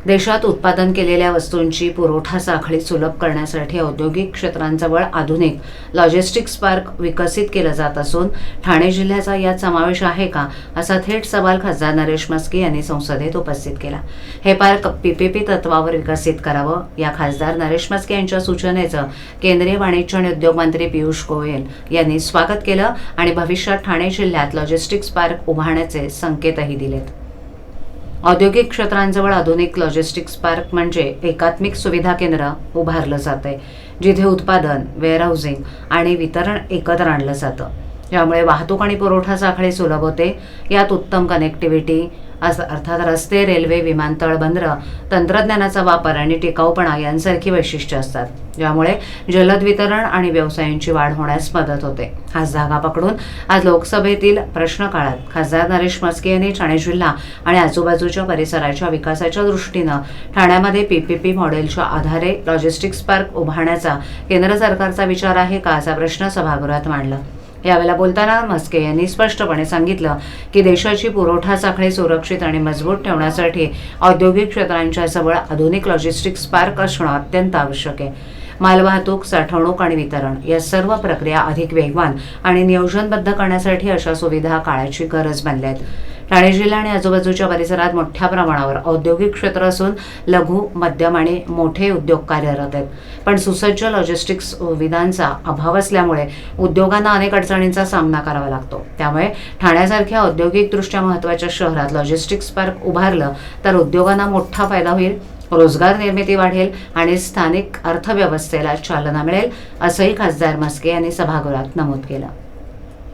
देशात उत्पादन केलेल्या वस्तूंची पुरवठा साखळी सुलभ करण्यासाठी औद्योगिक क्षेत्रांजवळ आधुनिक लॉजिस्टिक्स पार्क विकसित केलं जात असून ठाणे जिल्ह्याचा यात समावेश आहे का, असा थेट सवाल खासदार नरेश म्हस्के यांनी संसदेत उपस्थित केला. हे पार्क पीपीपी तत्वावर विकसित करावं, या खासदार नरेश म्हस्के यांच्या सूचनेचं केंद्रीय वाणिज्य आणि उद्योग मंत्री पियुष गोयल यांनी स्वागत केलं आणि भविष्यात ठाणे जिल्ह्यात लॉजिस्टिक्स पार्क उभारण्याचे संकेतही दिलेत. औद्योगिक क्षेत्रांजवळ आधुनिक लॉजिस्टिक्स पार्क म्हणजे एकात्मिक सुविधा केंद्र उभारलं जातंय, जिथे उत्पादन, वेअरहाऊसिंग आणि वितरण एकत्र आणलं जातं. यामुळे वाहतूक आणि पुरवठा साखळी सुलभ होते. यात उत्तम कनेक्टिव्हिटी अर्थात रस्ते, रेल्वे, विमानतळ, बंदरं, तंत्रज्ञानाचा वापर आणि टिकाऊपणा यांसारखी वैशिष्ट्ये असतात, ज्यामुळे जलद वितरण आणि व्यवसायांची वाढ होण्यास मदत होते. हाच धागा पकडून आज लोकसभेतील प्रश्नकाळात खासदार नरेश म्हस्के यांनी ठाणे जिल्हा आणि आजूबाजूच्या परिसराच्या विकासाच्या दृष्टीनं ठाण्यामध्ये पीपीपी मॉडेलच्या आधारे लॉजिस्टिक्स पार्क उभारण्याचा केंद्र सरकारचा विचार आहे का, असा प्रश्न सभागृहात मांडला. यावेळेला बोलताना म्हस्के यांनी स्पष्टपणे सांगितलं की देशाची पुरवठा साखळी सुरक्षित आणि मजबूत ठेवण्यासाठी औद्योगिक क्षेत्रांच्या जवळ आधुनिक लॉजिस्टिक्स पार्क असणं अत्यंत आवश्यक आहे. मालवाहतूक, साठवणूक आणि वितरण या सर्व प्रक्रिया अधिक वेगवान आणि नियोजनबद्ध करण्यासाठी अशा सुविधा काळाची गरज बनल्या आहेत. ठाणे जिल्हा आणि आजूबाजूच्या परिसरात मोठ्या प्रमाणावर औद्योगिक क्षेत्र असून लघु, मध्यम आणि मोठे उद्योग कार्यरत आहेत. पण सुसज्ज लॉजिस्टिक्स सुविधांचा अभाव असल्यामुळे उद्योगांना अनेक अडचणींचा सामना करावा लागतो. त्यामुळे ठाण्यासारख्या औद्योगिकदृष्ट्या महत्त्वाच्या शहरात लॉजिस्टिक्स पार्क उभारलं तर उद्योगांना मोठा फायदा होईल, रोजगार निर्मिती वाढेल आणि स्थानिक अर्थव्यवस्थेला चालना मिळेल, असंही खासदार म्हस्के यांनी सभागृहात नमूद केलं.